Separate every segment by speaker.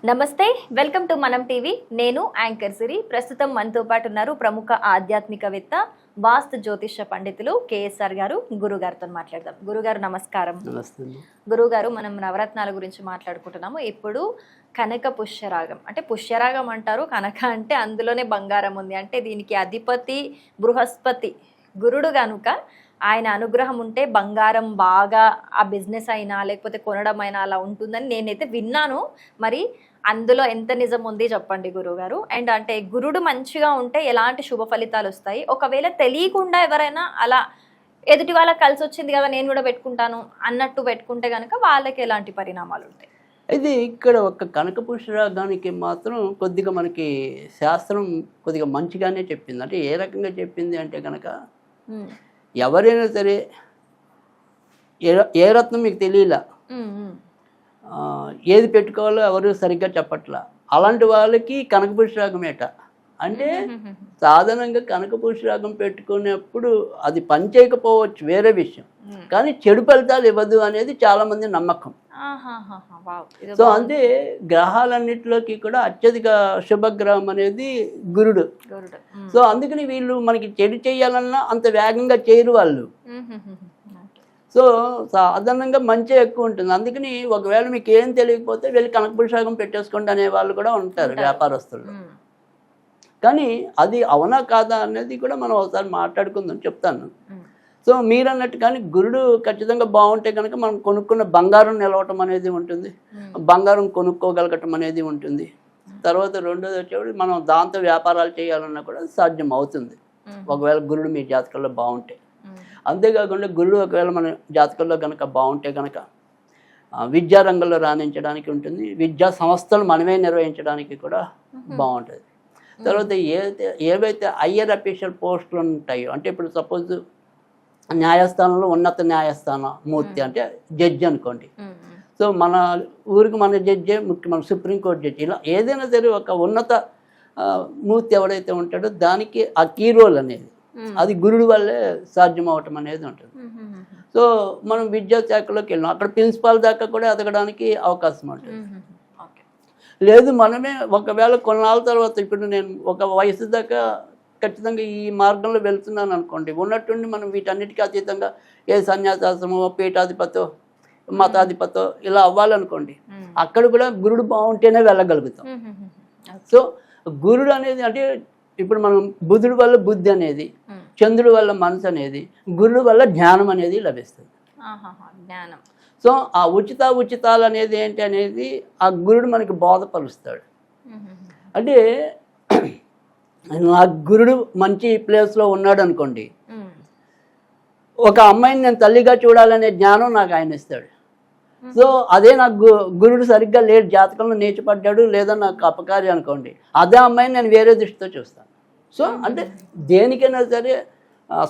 Speaker 1: నమస్తే, welcome to మనం TV. నేను యాంకర్ సిరి. ప్రస్తుతం మనతో పాటు ఉన్నారు ప్రముఖ ఆధ్యాత్మికవేత్త, వాస్తు జ్యోతిష పండితులు కేఎస్ఆర్ గారు. గురుగారితో మాట్లాడదాం. గురుగారు నమస్కారం. గురుగారు, మనం నవరత్నాల గురించి మాట్లాడుకుంటున్నాము. ఇప్పుడు కనక పుష్యరాగం అంటే పుష్యరాగం అంటారు, కనక అంటే అందులోనే బంగారం ఉంది. అంటే దీనికి అధిపతి బృహస్పతి గురుడు కనుక ఆయన అనుగ్రహం ఉంటే బంగారం బాగా ఆ బిజినెస్ అయినా లేకపోతే కొనడం అయినా అలా ఉంటుందని నేనైతే విన్నాను. మరి అందులో ఎంత నిజం ఉంది చెప్పండి గురుగారు. అండ్ అంటే గురుడు మంచిగా ఉంటే ఎలాంటి శుభ ఫలితాలు వస్తాయి? ఒకవేళ తెలియకుండా ఎవరైనా అలా ఎదుటి వాళ్ళకి కలిసి వచ్చింది కదా నేను కూడా పెట్టుకుంటాను అన్నట్టు పెట్టుకుంటే కనుక వాళ్ళకి ఎలాంటి పరిణామాలు ఉంటాయి?
Speaker 2: అయితే ఇక్కడ ఒక కనక పుష్యరాగానికి మాత్రం కొద్దిగా మనకి శాస్త్రం కొద్దిగా మంచిగానే చెప్పింది. అంటే ఏ రకంగా చెప్పింది అంటే కనుక ఎవరైనా సరే ఏ రత్నం మీకు తెలియలా, ఏది పెట్టుకోవాలో ఎవరు సరిగ్గా చెప్పట్లా, అలాంటి వాళ్ళకి కనక పుష్యరాగమేట. అంటే సాధారణంగా కనక పుష్యరాగం పెట్టుకునేప్పుడు అది పనిచేయకపోవచ్చు, వేరే విషయం, కానీ చెడు ఫలితాలు ఇవ్వదు అనేది చాలా మంది నమ్మకం. సో అంటే గ్రహాలన్నిటిలోకి కూడా అత్యధిక శుభగ్రహం అనేది గురుడు. సో అందుకని వీళ్ళు మనకి చెడు చేయాలన్నా అంత వేగంగా చేయరు వాళ్ళు. సో సాధారణంగా మంచి ఎక్కువ ఉంటుంది. అందుకని ఒకవేళ మీకు ఏం తెలియకపోతే వెళ్ళి కనక పుష్యరాగం పెట్టేసుకోండి అనే వాళ్ళు కూడా ఉంటారు వ్యాపారస్తులు. కానీ అది అవునా కాదా అనేది కూడా మనం ఒకసారి మాట్లాడుకుందాం, చెప్తాను. సో మీరు అన్నట్టు కానీ గురుడు ఖచ్చితంగా బాగుంటే కనుక మనం కొనుక్కున్న బంగారం నిలవటం అనేది ఉంటుంది, బంగారం కొనుక్కోగలగటం అనేది ఉంటుంది. తర్వాత రెండోది వచ్చేవాడు మనం దాంతో వ్యాపారాలు చేయాలన్నా కూడా సాధ్యం అవుతుంది ఒకవేళ గురుడు మీ జాతకంలో బాగుంటే. అంతేకాకుండా గురుడు ఒకవేళ మన జాతకంలో కనుక బాగుంటే కనుక విద్యారంగంలో రాణించడానికి ఉంటుంది, విద్యా సంస్థలు మనమే నిర్వహించడానికి కూడా బాగుంటుంది. తర్వాత ఏవైతే హయ్యర్ అఫీషియల్ పోస్టులు ఉంటాయో, అంటే ఇప్పుడు సపోజ్ న్యాయస్థానంలో ఉన్నత న్యాయస్థాన మూర్తి అంటే జడ్జి అనుకోండి. సో మన ఊరికి మన జడ్జే ముఖ్య, మన సుప్రీంకోర్టు జడ్జి, ఇలా ఏదైనా సరే ఒక ఉన్నత మూర్తి ఎవడైతే ఉంటాడో దానికి ఆ కీ రోల్ అనేది అది గురుడు వల్లే సాధ్యం అవటం అనేది ఉంటుంది. సో మనం విద్యాశాఖలోకి వెళ్ళాం, అక్కడ ప్రిన్సిపాల్ దాకా కూడా ఎదగడానికి అవకాశం ఉంటుంది. లేదు మనమే ఒకవేళ కొన్నాళ్ళ తర్వాత, ఇప్పుడు నేను ఒక వయసు దాకా ఖచ్చితంగా ఈ మార్గంలో వెళ్తున్నాను అనుకోండి, ఉన్నట్టుండి మనం వీటన్నిటికీ అతీతంగా ఏ సన్యాసాశ్రమో పీఠాధిపతో మతాధిపతో ఇలా అవ్వాలనుకోండి, అక్కడ కూడా గురుడు బాగుంటేనే వెళ్ళగలుగుతాం. సో గురుడు అనేది అంటే ఇప్పుడు మనం బుధుడు వల్ల బుద్ధి అనేది, చంద్రుడి వల్ల మనసు అనేది, గురుడు వల్ల జ్ఞానం అనేది లభిస్తుంది. సో ఆ ఉచితాలు అనేది ఏంటి అనేది ఆ గురుడు మనకి బోధపరుస్తాడు. అంటే నా గురుడు మంచి ప్లేస్లో ఉన్నాడు అనుకోండి, ఒక అమ్మాయిని నేను తల్లిగా చూడాలనే జ్ఞానం నాకు ఆయన ఇస్తాడు. సో అదే నాకు గురుడు సరిగ్గా లేడు, జాతకంలో నేర్చుపడ్డాడు లేదా నాకు అపకారి అనుకోండి, అదే అమ్మాయిని నేను వేరే దృష్టితో చూస్తాను. సో అంటే దేనికైనా సరే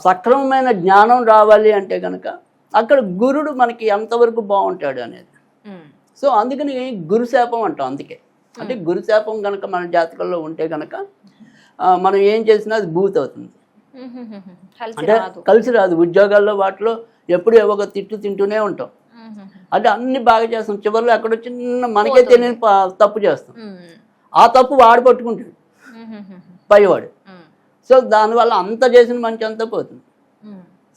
Speaker 2: సక్రమమైన జ్ఞానం రావాలి అంటే కనుక అక్కడ గురుడు మనకి ఎంతవరకు బాగుంటాడు అనేది. సో అందుకని గురుశాపం అంటాం. అందుకే అంటే గురుశాపం కనుక మన జాతకంలో ఉంటే కనుక మనం ఏం చేసినా అది భూత్ అవుతుంది, అంటే కలిసి రాదు. ఉద్యోగాల్లో వాటిలో ఎప్పుడు ఏవో ఒక తింటూనే ఉంటాం, అంటే అన్ని బాగా చేస్తాం, చివరిలో ఎక్కడో చిన్న మనకే తెలియని తప్పు చేస్తాం, ఆ తప్పు వాడు పట్టుకుంటాడు పైవాడు. సో దానివల్ల అంత చేసిన మంచి అంతా పోతుంది.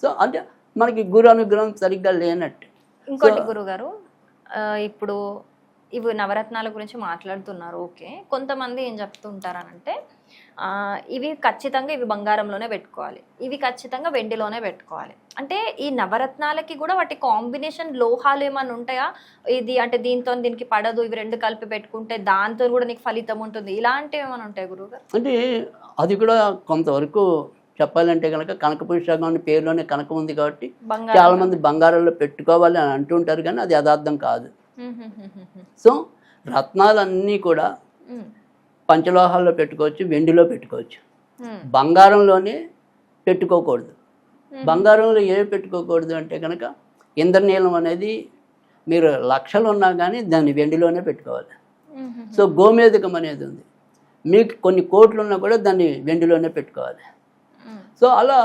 Speaker 2: సో అంటే మనకి గురు అనుగ్రహం సరిగ్గా లేనట్టు.
Speaker 1: ఇంకోటి గురుగారు, ఇప్పుడు ఇవి నవరత్నాల గురించి మాట్లాడుతున్నారు, ఓకే. కొంతమంది ఏం చెప్తుంటారనంటే ఇవి ఖచ్చితంగా ఇవి బంగారంలోనే పెట్టుకోవాలి, ఇవి ఖచ్చితంగా వెండిలోనే పెట్టుకోవాలి. అంటే ఈ నవరత్నాలకి కూడా వాటి కాంబినేషన్ లోహాలు ఏమైనా ఉంటాయా? ఇది అంటే దీంతో దీనికి పడదు, ఇవి రెండు కలిపి పెట్టుకుంటే దాంతో కూడా నీకు ఫలితం ఉంటుంది, ఇలాంటివి ఏమైనా ఉంటాయి గురువుగారు?
Speaker 2: అంటే అది కూడా కొంతవరకు చెప్పాలంటే కనుక కనక పుష్యరాగం అనే పేరులోనే కనకం ఉంది కాబట్టి చాలా మంది బంగారంలో పెట్టుకోవాలి అని అంటుంటారు, కానీ అది యథార్థం కాదు. సో రత్నాలన్నీ కూడా పంచలోహాల్లో పెట్టుకోవచ్చు, వెండిలో పెట్టుకోవచ్చు, బంగారంలోనే పెట్టుకోకూడదు. బంగారంలో ఏవి పెట్టుకోకూడదు అంటే కనుక ఇంద్రనీలం అనేది మీరు లక్షలు ఉన్నా కానీ దాన్ని వెండిలోనే పెట్టుకోవాలి. సో గోమేధికం అనేది ఉంది, మీకు కొన్ని కోట్లు ఉన్నా కూడా దాన్ని వెండిలోనే పెట్టుకోవాలి. సో అలా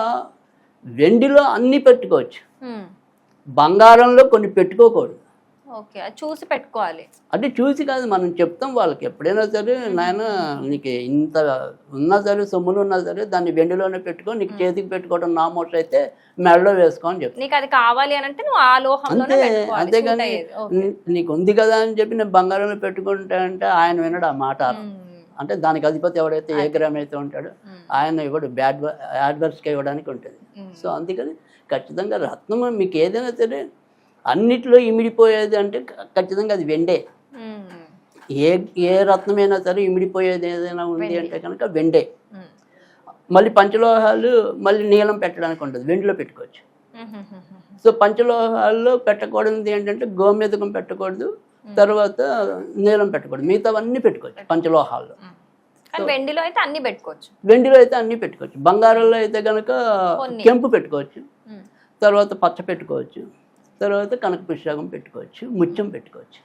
Speaker 2: వెండిలో అన్నీ పెట్టుకోవచ్చు, బంగారంలో కొన్ని పెట్టుకోకూడదు.
Speaker 1: ఓకే, అది చూసి పెట్టుకోవాలి.
Speaker 2: అంటే చూసి కాదు, మనం చెప్తాం వాళ్ళకి ఎప్పుడైనా సరే, నాయన నీకు ఇంత ఉన్నా సరే, సొమ్ములు ఉన్నా సరే దాన్ని వెండిలోనే పెట్టుకో, నీకు చేతికి పెట్టుకోవడం నామోష అయితే మెడలో వేసుకో అని చెప్తాను.
Speaker 1: నీకు అది కావాలి అని అంటే నువ్వు ఆ లోహంలోనే
Speaker 2: అంతే,
Speaker 1: పెట్టుకోవాలి,
Speaker 2: అంతేగాని
Speaker 1: suit అయ్యేది. ఓకే.
Speaker 2: నీకు ఉంది కదా అని చెప్పి నేను బంగారంలో పెట్టుకుంటా అంటే ఆయన వినడు ఆ మాట. అంటే దానికి అధిపతి ఎవడైతే ఏ గ్రామ్ అయితే ఉంటాడో ఆయన ఇవ్వడు, యాడ్వర్స్గా ఇవ్వడానికి ఉంటుంది. సో అందుకని ఖచ్చితంగా రత్నం మీకు ఏదైనా సరే అన్నిట్లో ఇమిడిపోయేది అంటే ఖచ్చితంగా అది వెండే. ఏ రత్నమైనా సరే ఇమిడిపోయేది ఏదైనా ఉంది అంటే కనుక వెండే. మళ్ళీ పంచలోహాలు మళ్ళీ నీలం పెట్టడానికి ఉంటుంది, వెండిలో పెట్టుకోవచ్చు. సో పంచలోహాల్లో పెట్టకూడదు ఏంటంటే గోమేధకం పెట్టకూడదు, తర్వాత నీలం పెట్టకూడదు, మిగతావన్నీ పెట్టుకోవచ్చు పంచలోహాల్లో.
Speaker 1: వెండిలో అయితే అన్ని పెట్టుకోవచ్చు.
Speaker 2: వెండిలో అయితే అన్ని పెట్టుకోవచ్చు. బంగారంలో అయితే కనుక కెంపు పెట్టుకోవచ్చు, తర్వాత పచ్చ పెట్టుకోవచ్చు, తర్వాత కనక పుష్యరాగం పెట్టుకోవచ్చు, ముత్యం పెట్టుకోవచ్చు.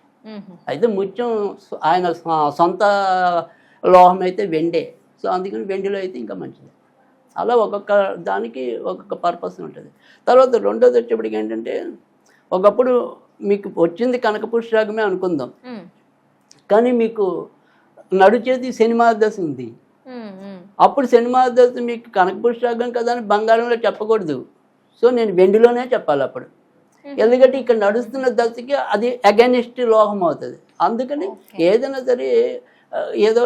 Speaker 2: అయితే ముత్యం ఆయన సొంత లోహం అయితే వెండే. సో అందుకని వెండిలో అయితే ఇంకా మంచిది. అలా ఒక్కొక్క దానికి ఒక్కొక్క పర్పస్ ఉంటుంది. తర్వాత రెండోది వచ్చేప్పటికి ఏంటంటే, ఒకప్పుడు మీకు వచ్చింది కనక పుష్యరాగమే అనుకుందాం, కానీ మీకు నడుచేది సినిమా దశ ఉంది. అప్పుడు సినిమా దశ మీకు కనక పుష్యరాగం కదా అని బంగారంలో చెప్పకూడదు. సో నేను వెండిలోనే చెప్పాలి అప్పుడు, ఎందుకంటే ఇక్కడ నడుస్తున్న దశకి అది అగైనిస్ట్ లోహం అవుతుంది. అందుకని ఏదైనా సరే ఏదో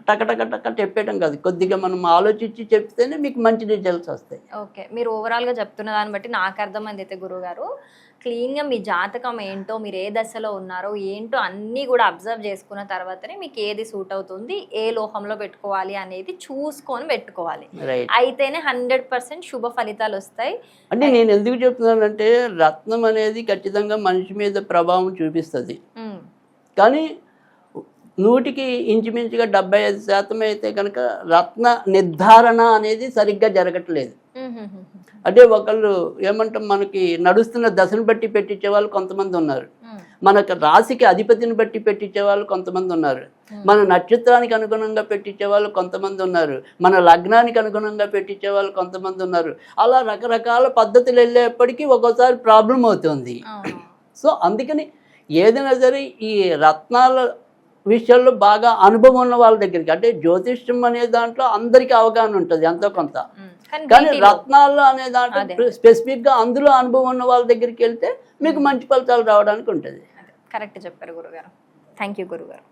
Speaker 2: టక చెప్పేయడం కాదు, కొద్దిగా మనం ఆలోచించి చెప్తేనే మీకు మంచి రిజల్ట్స్ వస్తాయి.
Speaker 1: ఓకే, మీరు ఓవరాల్గా చెప్తున్న దాన్ని బట్టి నాకు అర్థమైంది అయితే గురుగారు, క్లీన్గా మీ జాతకం ఏంటో, మీరు ఏ దశలో ఉన్నారో ఏంటో అన్నీ కూడా అబ్జర్వ్ చేసుకున్న తర్వాతనే మీకు ఏది సూట్ అవుతుంది, ఏ లోహంలో పెట్టుకోవాలి అనేది చూసుకొని పెట్టుకోవాలి. అయితేనే 100% శుభ ఫలితాలు వస్తాయి.
Speaker 2: అంటే నేను ఎందుకు చెప్తున్నానంటే, రత్నం అనేది ఖచ్చితంగా మనిషి మీద ప్రభావం చూపిస్తుంది, కానీ 100కి ఇంచుమించుగా 75% అయితే కనుక రత్న నిర్ధారణ అనేది సరిగ్గా జరగట్లేదు. అంటే ఒకళ్ళు ఏమంటాం, మనకి నడుస్తున్న దశను బట్టి పెట్టించే వాళ్ళు కొంతమంది ఉన్నారు, మనకు రాశికి అధిపతిని బట్టి పెట్టించే వాళ్ళు కొంతమంది ఉన్నారు, మన నక్షత్రానికి అనుగుణంగా పెట్టించే వాళ్ళు కొంతమంది ఉన్నారు, మన లగ్నానికి అనుగుణంగా పెట్టించే వాళ్ళు కొంతమంది ఉన్నారు. అలా రకరకాల పద్ధతులు వెళ్ళేప్పటికీ ఒక్కోసారి ప్రాబ్లం అవుతుంది. సో అందుకని ఏదైనా సరే ఈ రత్నాల విషయాల్లో బాగా అనుభవం ఉన్న వాళ్ళ దగ్గరికి, అంటే జ్యోతిష్యం అనే దాంట్లో అందరికీ అవగాహన ఉంటుంది ఎంతో కొంత, కానీ రత్నాల్లో అనే దాంట్లో స్పెసిఫిక్గా అందులో అనుభవం ఉన్న వాళ్ళ దగ్గరికి వెళ్తే మీకు మంచి ఫలితాలు రావడానికి ఉంటుంది.
Speaker 1: కరెక్ట్ చెప్పారు గురుగారు. థ్యాంక్ యూ గురుగారు.